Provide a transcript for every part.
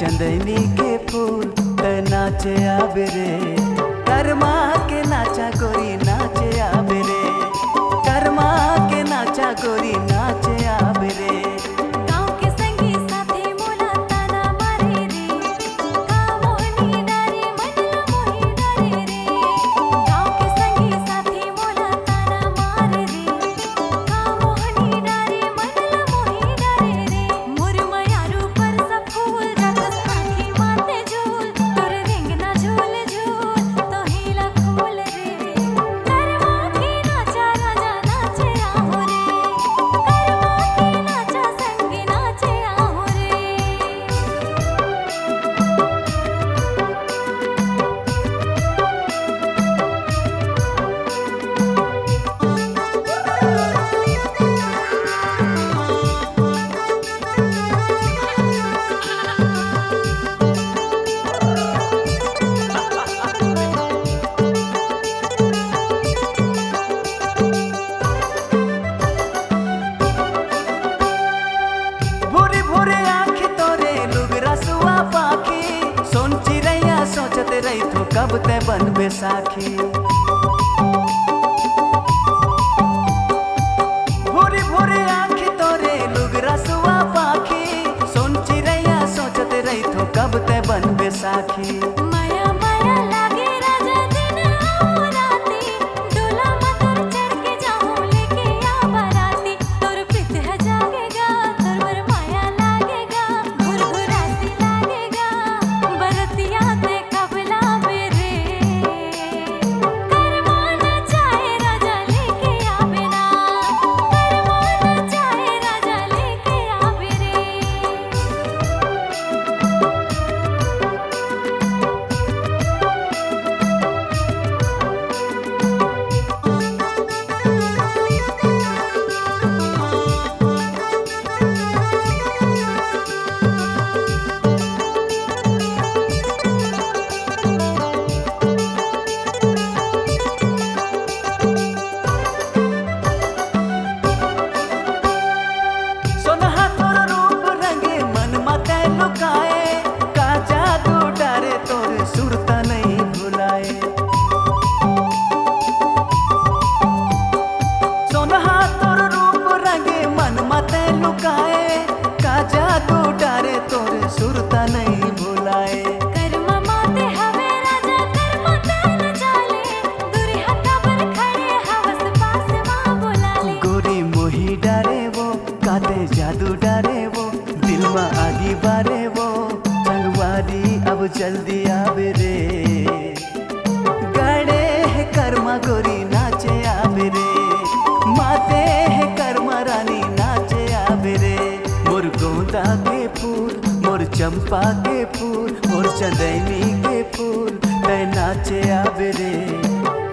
चंदनी के फूल त नाचे आबे रे, कर्मा के नाचा गोरी नाचे आबे रे, कर्मा के नाचा गोरी नाचे आबे रे। सोचते रही तो कब ते बन बैसाखी, भूरी भूरी आँखी तोरे लुगरा सुआ पाखी, सुन चिड़ैया सोचते रही तो कब ते बन बैसाखी। माया माया लागे राजा दिन आओ राती, डोला मतर चढ़ के जाऊं लेके आ बाराती, तोर प्रीत है जागेगा तोर वर माया लागेगा, घुरघुरासी लागेगा बरतिया ते कबला बेरे, कर्मा न चाहे राजा लेके आवे ना, कर्मा न चाहे राजा लेके आवे रे। सोनहा तोर रूप रंगे मन मते लुकाए, का जादू डारे तोर सुरता नहीं भुलाए। सोनहा तोर रूप रंगे मन मते लुकाए, का जादू डारे तोर सुरता नहीं भुलाए। कर्मा माते हवे राजा कर्मा ते न जाले, दूरी हथा पर खड़े हवस पास मां बुला ले। गोरी मोही डारे वो काते जादू डारे वो, दिल में आगी बारे वो संगवारी अब जल्दी आवे रे, गड़े है कर्मा गोरी नाचे आवे रे, माते है कर्मा रानी नाचे आवे रे। मोर गोंदा के फूल मोर चंपा के फूल मोर चंदनी के फूल ते नाचे आवे रे,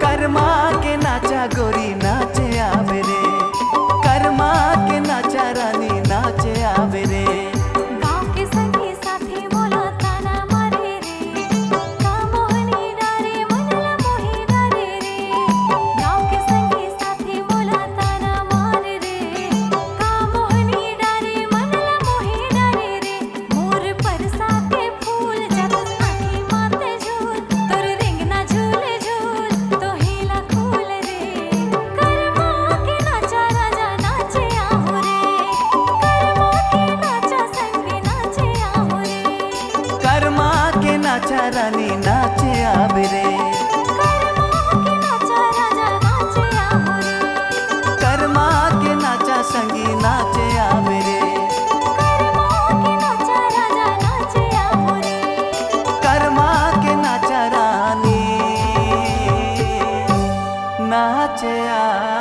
कर्मा के नाचा गोरी नाचे आवे रे, कर्मा के नाचा रानी नाचे आवे रे। गाँव के संगी साथी बोला ताना मारे रे, का मोहनी डारे मनला मोही डारे रे, गाँव के संगी साथी बोला ताना मारे रे, का मोहनी डारे मनला मोही डारे रे। मोर परसा के फूल जगत आँखी माते झूल, तोर रिंगना झूले झूल तो हिला खूल रे, कर्मा के नाचा राजा नाचे आहो रे, कर्मा के नाचा संगी नाचे आहो रे, कर्मा के नाचा रानी नाचे आवे रे, कर्मा के नाचा राजा नाचे आहो रे, कर्मा के नाचा संगी नाचे आवे रे, कर्मा के नाचा राजा नाचे आहो रे, कर्मा के नाचा रानी नाचे आवे।